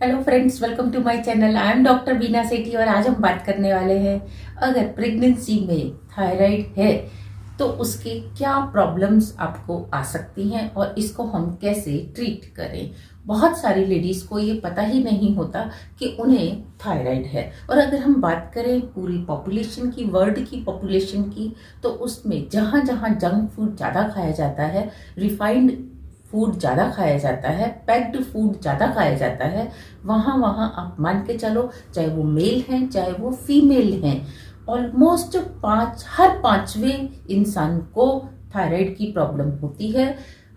Hello friends, welcome to my channel. I am doctor Bina Sethi और आज हम बात करने वाले हैं अगर प्रेगनेंसी में थायराइड है तो उसके क्या प्रॉब्लम्स आपको आ सकती हैं और इसको हम कैसे ट्रीट करें। बहुत सारी लेडीज को ये पता ही नहीं होता कि उन्हें थायराइड है। और अगर हम बात करें पूरी पॉपुलेशन की, वर्ल्ड की पॉपुलेशन की, तो उसमें जहाँ जहाँ जंक फूड ज़्यादा खाया जाता है, रिफाइंड फूड ज़्यादा खाया जाता है, पैक्ड फूड ज़्यादा खाया जाता है, वहाँ वहाँ आप मान के चलो, चाहे वो मेल हैं चाहे वो फीमेल हैं, ऑलमोस्ट हर पांचवें इंसान को थायराइड की प्रॉब्लम होती है।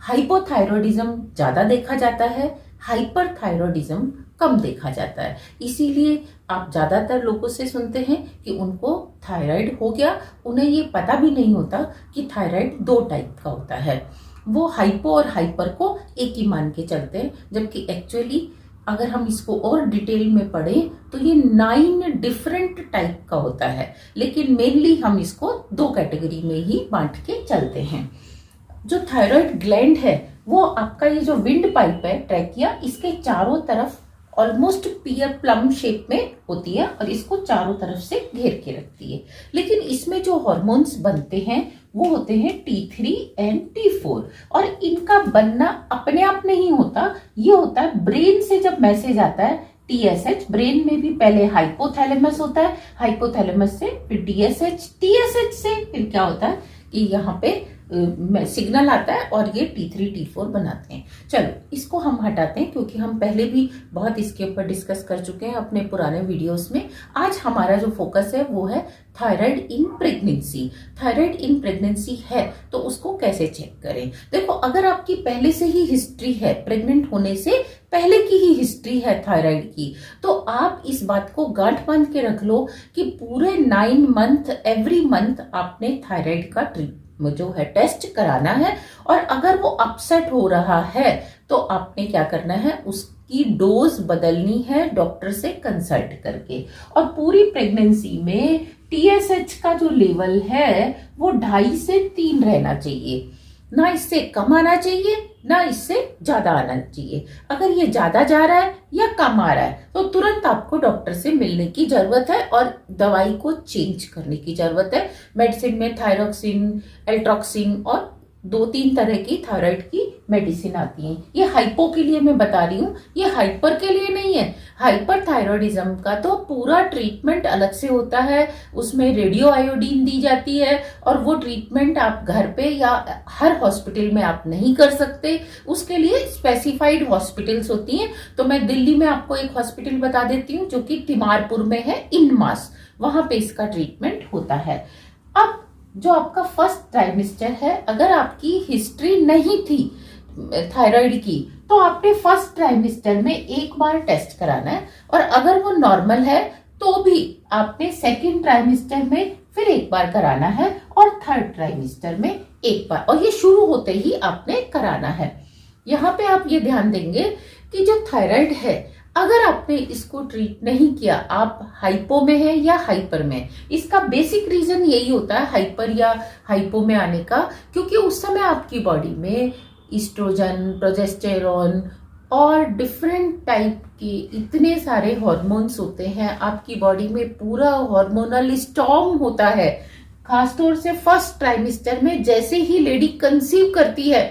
हाइपोथायरॉयडिज्म ज़्यादा देखा जाता है, हाइपरथायरॉयडिज्म कम देखा जाता है। इसीलिए आप ज़्यादातर लोगों से सुनते हैं कि उनको थायराइड हो गया। उन्हें ये पता भी नहीं होता कि थायराइड दो टाइप का होता है। वो हाइपो और हाइपर को एक ही मान के चलते हैं, जबकि एक्चुअली अगर हम इसको और डिटेल में पढ़ें तो ये 9 डिफरेंट टाइप का होता है, लेकिन मेनली हम इसको 2 कैटेगरी में ही बांट के चलते हैं। जो थायराइड ग्लैंड है वो आपका ये जो विंड पाइप है, ट्रैकिया, इसके चारों तरफ ऑलमोस्ट पियर प्लम शेप में होती है और इसको चारों तरफ से घेर के रखती है। लेकिन इसमें जो हार्मोन्स बनते हैं वो होते हैं T3 एंड T4 और इनका बनना अपने आप नहीं होता, ये होता है ब्रेन से जब मैसेज आता है TSH। ब्रेन में भी पहले हाइपोथैलेमस होता है, हाइपोथैलेमस से फिर TSH, TSH से फिर क्या होता है कि यहाँ पे सिग्नल आता है और ये T3 T4 बनाते हैं। चलो इसको हम हटाते हैं क्योंकि हम पहले भी बहुत इसके ऊपर डिस्कस कर चुके हैं अपने पुराने वीडियोस में। आज हमारा जो फोकस है वो है thyroid in pregnancy. Thyroid in pregnancy है तो उसको कैसे चेक करें। देखो, अगर आपकी पहले से ही हिस्ट्री है, प्रेग्नेंट होने से पहले की ही हिस्ट्री है थायराइड की, तो आप इस बात को गांठ बांध के रख लो कि पूरे 9 मंथ एवरी मंथ आपने थायराइड का जो है टेस्ट कराना है। और अगर वो अपसेट हो रहा है तो आपने क्या करना है, उसकी डोज बदलनी है डॉक्टर से कंसल्ट करके। और पूरी प्रेगनेंसी में TSH का जो लेवल है वो 2.5 से 3 रहना चाहिए, ना इससे कम आना चाहिए ना इससे ज्यादा आना चाहिए। अगर ये ज्यादा जा रहा है या कम आ रहा है तो तुरंत आपको डॉक्टर से मिलने की जरूरत है और दवाई को चेंज करने की जरूरत है। मेडिसिन में थायरोक्सिन, एल्ट्रोक्सिन और 2-3 तरह की थायराइड की मेडिसिन आती हैं। ये हाइपो के लिए मैं बता रही हूँ, ये हाइपर के लिए नहीं है। हाइपर थायरॉयडिज्म का तो पूरा ट्रीटमेंट अलग से होता है, उसमें रेडियो आयोडीन दी जाती है और वो ट्रीटमेंट आप घर पे या हर हॉस्पिटल में आप नहीं कर सकते। उसके लिए स्पेसिफाइड हॉस्पिटल्स होती हैं। तो मैं दिल्ली में आपको एक हॉस्पिटल बता देती हूँ जो कि तिमारपुर में है, इनमास, वहां पे इसका ट्रीटमेंट होता है। अब जो आपका फर्स्ट ट्राइमेस्टर है, अगर आपकी हिस्ट्री नहीं थी थायराइड की तो आपने फर्स्ट ट्राइमेस्टर में एक बार टेस्ट कराना है और अगर वो नॉर्मल है तो भी आपने सेकेंड ट्राइमेस्टर में फिर एक बार कराना है और थर्ड ट्राइमेस्टर में एक बार, और ये शुरू होते ही आपने कराना है। यहाँ पे आप ये ध्यान देंगे कि जो थायराइड है, अगर आपने इसको ट्रीट नहीं किया, आप हाइपो में है या हाइपर में, इसका बेसिक रीजन यही होता है हाइपर या हाइपो में आने का, क्योंकि उस समय आपकी बॉडी में ईस्ट्रोजन, प्रोजेस्टेरॉन और डिफरेंट टाइप के इतने सारे हार्मोन्स होते हैं। आपकी बॉडी में पूरा हार्मोनल स्टॉर्म होता है। खासतौर से फर्स्ट ट्राइमेस्टर में जैसे ही लेडी कंसीव करती है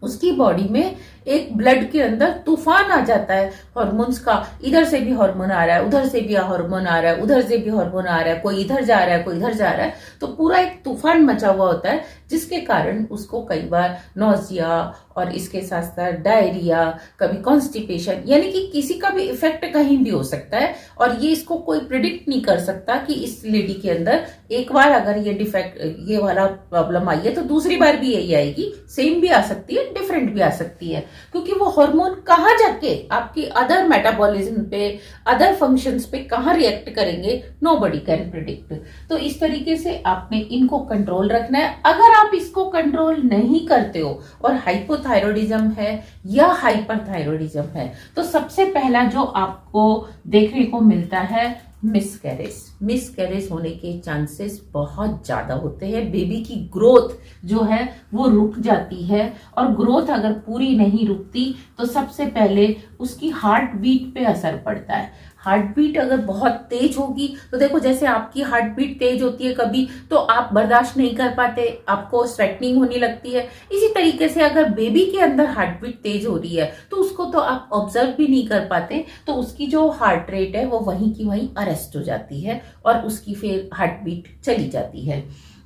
उसकी बॉडी में एक ब्लड के अंदर तूफान आ जाता है हार्मोन्स का। इधर से भी हार्मोन आ रहा है, उधर से भी हार्मोन आ रहा है, उधर से भी हार्मोन आ रहा है, कोई इधर जा रहा है, कोई इधर जा रहा है, तो पूरा एक तूफान मचा हुआ होता है, जिसके कारण उसको कई बार नोजिया और इसके साथ साथ डायरिया, कभी कॉन्स्टिपेशन, यानी कि किसी का भी इफेक्ट कहीं भी हो सकता है। और ये इसको कोई प्रिडिक्ट नहीं कर सकता कि इस लेडी के अंदर एक बार अगर ये डिफेक्ट, ये वाला प्रॉब्लम आई है तो दूसरी बार भी यही आएगी। सेम भी आ सकती है, डिफरेंट भी आ सकती है, क्योंकि वो हार्मोन कहाँ जाके आपकी अदर मेटाबॉलिज्म पे, अदर फंक्शंस पे कहाँ रिएक्ट करेंगे, नोबडी कैन प्रिडिक्ट। तो इस तरीके से आपने इनको कंट्रोल रखना है। अगर आप इसको कंट्रोल नहीं करते हो और हाइपोथायरॉयडिज्म है या हाइपरथायरॉयडिज्म है, तो सबसे पहला जो आपको देखने को मिलता है मिसकैरेज होने के चांसेस बहुत ज्यादा होते हैं। बेबी की ग्रोथ जो है वो रुक जाती है, और ग्रोथ अगर पूरी नहीं रुकती तो सबसे पहले उसकी हार्ट बीट पे असर पड़ता है। हार्ट बीट अगर बहुत तेज होगी तो देखो, जैसे आपकी हार्ट बीट तेज होती है कभी तो आप बर्दाश्त नहीं कर पाते, आपको स्वेटनिंग होने लगती है। इसी तरीके से अगर बेबी के अंदर हार्ट बीट तेज हो रही है तो उसको तो आप ऑब्जर्व भी नहीं कर पाते, तो उसकी जो हार्ट रेट है वो वहीं की वहीं अरेस्ट हो जाती है और उसकी फिर हार्ट बीट चली जाती है।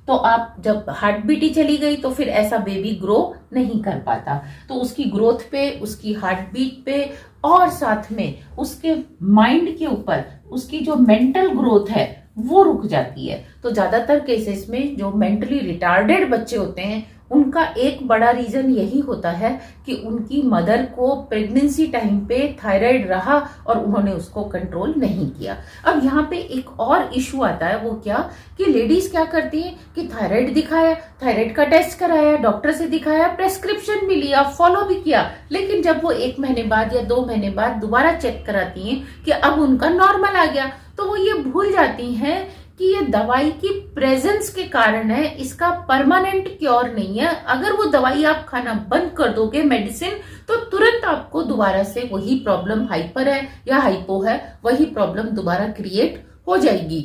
तो आप जब हार्ट बीट ही चली गई तो फिर ऐसा बेबी ग्रो नहीं कर पाता। तो उसकी ग्रोथ पे, उसकी हार्ट बीट पे और साथ में उसके माइंड के ऊपर उसकी जो मेंटल ग्रोथ है वो रुक जाती है। तो ज्यादातर केसेस में जो मेंटली रिटार्डेड बच्चे होते हैं उनका एक बड़ा रीजन यही होता है कि उनकी मदर को प्रेगनेंसी टाइम पे थायराइड रहा और उन्होंने उसको कंट्रोल नहीं किया। अब यहाँ पे एक और इशू आता है, वो क्या कि लेडीज क्या करती हैं कि थायराइड दिखाया, थायराइड का टेस्ट कराया, डॉक्टर से दिखाया, प्रेस्क्रिप्शन भी लिया, फॉलो भी किया, लेकिन जब वो 1 महीने बाद या 2 महीने बाद दोबारा चेक कराती हैं कि अब उनका नॉर्मल आ गया, तो वो ये भूल जाती हैं कि ये दवाई की प्रेजेंस के कारण है, इसका परमानेंट क्योर नहीं है। अगर वो दवाई आप खाना बंद कर दोगे मेडिसिन, तो तुरंत आपको दोबारा से वही प्रॉब्लम, हाइपर है या हाइपो है, वही प्रॉब्लम दोबारा क्रिएट हो जाएगी।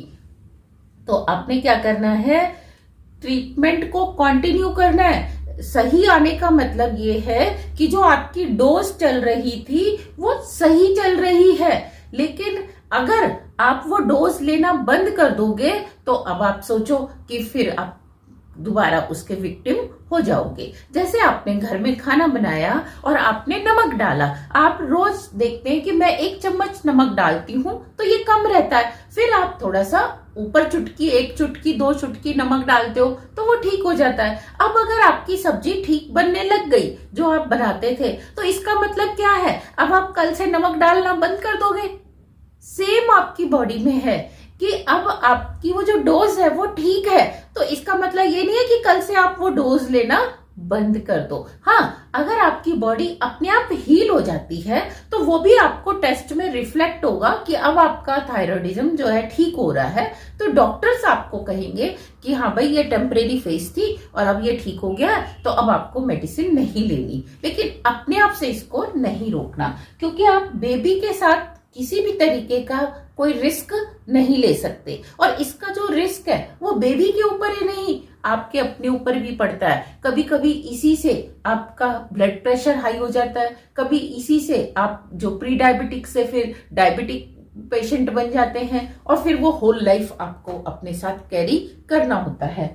तो आपने क्या करना है, ट्रीटमेंट को कंटिन्यू करना है। सही आने का मतलब ये है कि जो आपकी डोज चल रही थी वो सही चल रही है, लेकिन अगर आप वो डोज लेना बंद कर दोगे तो अब आप सोचो कि फिर आप दोबारा उसके विक्टिम हो जाओगे। जैसे आपने घर में खाना बनाया और आपने नमक डाला, आप रोज देखते हैं कि मैं 1 चम्मच नमक डालती हूँ तो ये कम रहता है, फिर आप थोड़ा सा ऊपर चुटकी, 1 चुटकी, 2 चुटकी नमक डालते हो तो वो ठीक हो जाता है। अब अगर आपकी सब्जी ठीक बनने लग गई जो आप बनाते थे, तो इसका मतलब क्या है, अब आप कल से नमक डालना बंद कर दोगे। सेम आपकी बॉडी में है कि अब आपकी वो जो डोज है वो ठीक है, तो इसका मतलब ये नहीं है कि कल से आप वो डोज लेना बंद कर दो। हाँ, अगर आपकी बॉडी अपने आप हील हो जाती है तो वो भी आपको टेस्ट में रिफ्लेक्ट होगा कि अब आपका थायराइडिज्म जो है ठीक हो रहा है, तो डॉक्टर्स आपको कहेंगे कि हाँ भाई ये टेम्परेरी फेज थी और अब ये ठीक हो गया, तो अब आपको मेडिसिन नहीं लेनी। लेकिन अपने आप से इसको नहीं रोकना, क्योंकि आप बेबी के साथ किसी भी तरीके का कोई रिस्क नहीं ले सकते, और इसका जो रिस्क है वो बेबी के ऊपर ही नहीं, आपके अपने ऊपर भी पड़ता है। कभी कभी इसी से आपका ब्लड प्रेशर हाई हो जाता है, कभी इसी से आप जो प्री डायबिटिक से फिर डायबिटिक पेशेंट बन जाते हैं, और फिर वो होल लाइफ आपको अपने साथ कैरी करना होता है।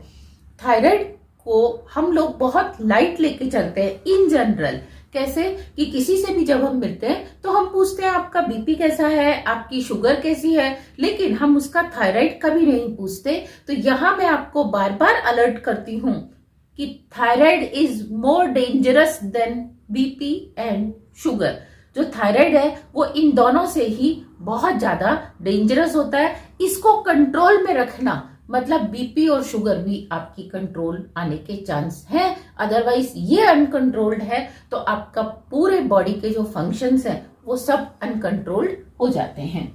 थायराइड को हम लोग बहुत लाइट लेके चलते हैं इन जनरल। कैसे कि किसी से भी जब हम मिलते हैं तो हम पूछते हैं आपका बीपी कैसा है, आपकी शुगर कैसी है, लेकिन हम उसका थायराइड कभी नहीं पूछते। तो यहाँ मैं आपको बार बार अलर्ट करती हूँ कि thyroid is more dangerous than BP and sugar. जो थायराइड है वो इन दोनों से ही बहुत ज्यादा डेंजरस होता है। इसको कंट्रोल में रखना मतलब बीपी और शुगर भी आपकी कंट्रोल आने के चांस हैं। अदरवाइज ये अनकंट्रोल्ड है तो आपका पूरे बॉडी के जो फंक्शंस हैं वो सब अनकंट्रोल्ड हो जाते हैं।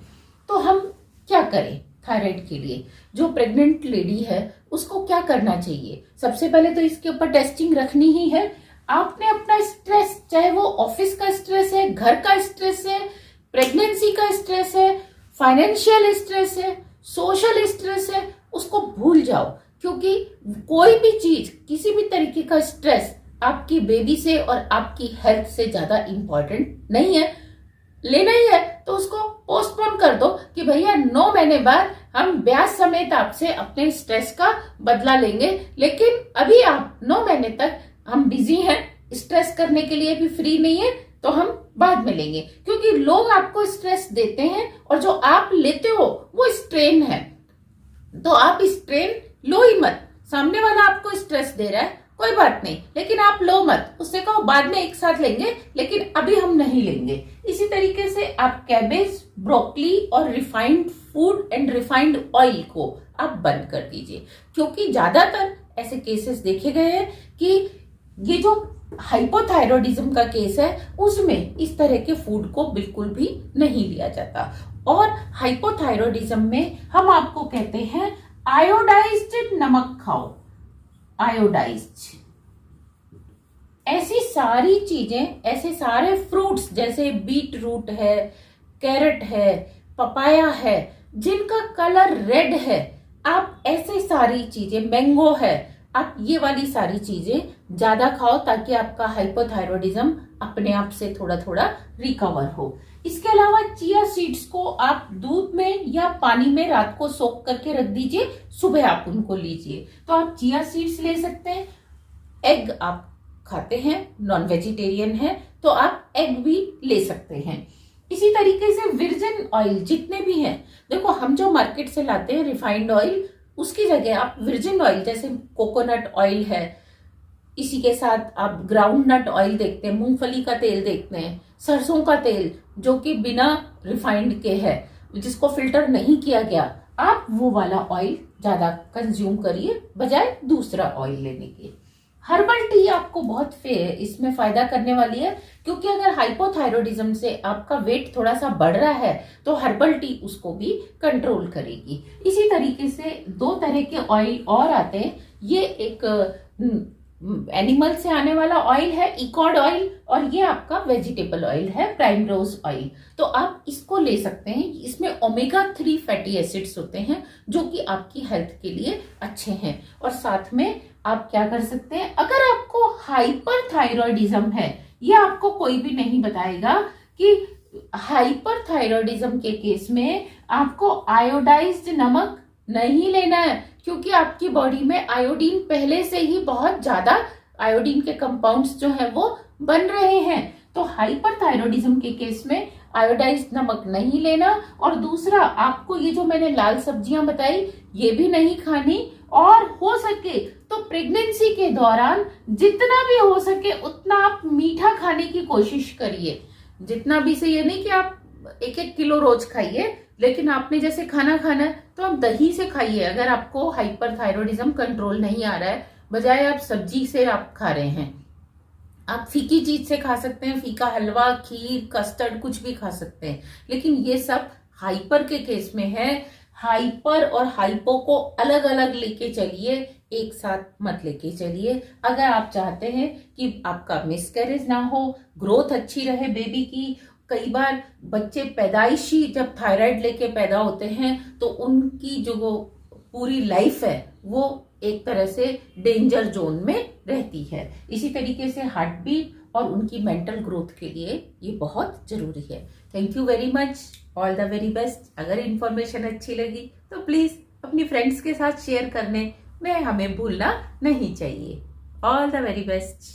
तो हम क्या करें थायराइड के लिए? जो प्रेग्नेंट लेडी है उसको क्या करना चाहिए? सबसे पहले तो इसके ऊपर टेस्टिंग रखनी ही है। आपने अपना स्ट्रेस, चाहे वो ऑफिस का स्ट्रेस है, घर का स्ट्रेस है, प्रेगनेंसी का स्ट्रेस है, फाइनेंशियल स्ट्रेस है, सोशल स्ट्रेस है, उसको भूल जाओ। क्योंकि कोई भी चीज, किसी भी तरीके का स्ट्रेस आपकी बेबी से और आपकी हेल्थ से ज्यादा इंपॉर्टेंट नहीं है। लेना ही है तो उसको पोस्टपोन कर दो कि भैया 9 महीने बाद हम ब्याज समेत आपसे अपने स्ट्रेस का बदला लेंगे, लेकिन अभी आप 9 महीने तक हम बिजी हैं, स्ट्रेस करने के लिए भी फ्री नहीं है, तो हम बाद में लेंगे। क्योंकि लोग आपको स्ट्रेस देते हैं और जो आप लेते हो वो स्ट्रेन है, तो आप स्ट्रेन लो ही मत। सामने वाला आपको स्ट्रेस दे रहा है, कोई बात नहीं, लेकिन आप लो मत, उससे कहो बाद में एक साथ लेंगे, लेकिन अभी हम नहीं लेंगे। इसी तरीके से आप कैबेज, ब्रोकली और refined food and refined oil को आप बंद कर दीजिए। क्योंकि ज्यादातर ऐसे केसेस देखे गए हैं कि ये जो हाइपोथायरॉयडिज्म का केस है उसमें इस तरह के फूड को बिल्कुल भी नहीं लिया जाता। और हाइपोथायरॉयडिज्म में हम आपको कहते हैं आयोडाइज्ड नमक खाओ, आयोडाइज्ड। ऐसी सारी चीजें, ऐसे सारे फ्रूट्स जैसे बीट रूट है, कैरेट है, पपाया है, जिनका कलर रेड है, आप ऐसे सारी चीजें, मैंगो है, आप ये वाली सारी चीजें ज्यादा खाओ ताकि आपका हाइपोथायरॉयडिज्म अपने आप से थोड़ा थोड़ा रिकवर हो। इसके अलावा चिया सीड्स को आप दूध में या पानी में रात को सोक करके रख दीजिए, सुबह आप उनको लीजिए। तो आप चिया सीड्स ले सकते हैं। एग आप खाते हैं, नॉन वेजिटेरियन है तो आप एग भी ले सकते हैं। इसी तरीके से विर्जिन ऑयल जितने भी हैं, देखो हम जो मार्केट से लाते हैं रिफाइंड ऑयल, उसकी जगह आप विर्जिन ऑयल जैसे कोकोनट ऑयल है, इसी के साथ आप ग्राउंड नट ऑयल देखते हैं, मूंगफली का तेल देखते हैं, सरसों का तेल जो कि बिना रिफाइंड के है, जिसको फिल्टर नहीं किया गया, आप वो वाला ऑयल ज्यादा कंज्यूम करिए बजाय दूसरा ऑयल लेने के। हर्बल टी आपको बहुत इसमें फायदा करने वाली है, क्योंकि अगर हाइपोथायरॉयडिज्म से आपका वेट थोड़ा सा बढ़ रहा है तो हर्बल टी उसको भी कंट्रोल करेगी। इसी तरीके से 2 तरह के ऑयल और आते हैं। ये एक एनिमल से आने वाला ऑयल है इकॉड ऑयल, और ये आपका वेजिटेबल ऑयल है प्राइमरोज ऑयल। तो आप इसको ले सकते हैं। इसमें ओमेगा 3 फैटी एसिड्स होते हैं जो कि आपकी हेल्थ के लिए अच्छे हैं। और साथ में आप क्या कर सकते हैं, अगर आपको हाइपरथायरॉयडिज्म है, ये आपको कोई भी नहीं बताएगा कि हाइपरथायरॉयडिज्म के केस में आपको आयोडाइज्ड नमक नहीं लेना है, क्योंकि आपकी बॉडी में आयोडीन पहले से ही बहुत ज्यादा आयोडीन के कंपाउंड्स जो है वो बन रहे हैं। तो हाइपरथायरॉयडिज्म के केस में आयोडाइज्ड नमक नहीं लेना। और दूसरा, आपको ये जो मैंने लाल सब्जियां बताई ये भी नहीं खानी, और हो सके तो प्रेगनेंसी के दौरान जितना भी हो सके उतना आप मीठा खाने की कोशिश करिए। जितना भी से, ये नहीं कि आप 1-1 किलो रोज खाइए, लेकिन आपने जैसे खाना खाना है तो आप दही से खाइए अगर आपको हाइपरथायरॉयडिज्म कंट्रोल नहीं आ रहा है, बजाय आप सब्जी से आप खा रहे हैं। आप फीकी चीज से खा सकते हैं, फीका हलवा, खीर, कस्टर्ड, कुछ भी खा सकते हैं, लेकिन ये सब हाइपर के केस में है। हाइपर और हाइपो को अलग अलग लेके चलिए, एक साथ मत लेके चलिए। अगर आप चाहते हैं कि आपका मिसकैरेज ना हो, ग्रोथ अच्छी रहे बेबी की। कई बार बच्चे पैदाइशी जब थायराइड लेके पैदा होते हैं तो उनकी जो पूरी लाइफ है वो एक तरह से डेंजर जोन में रहती है। इसी तरीके से हार्ट बीट और उनकी मेंटल ग्रोथ के लिए ये बहुत जरूरी है। Thank you very much, all the very best. अगर इन्फॉर्मेशन अच्छी लगी तो प्लीज अपनी फ्रेंड्स के साथ शेयर करने में हमें भूलना नहीं चाहिए। All the very best.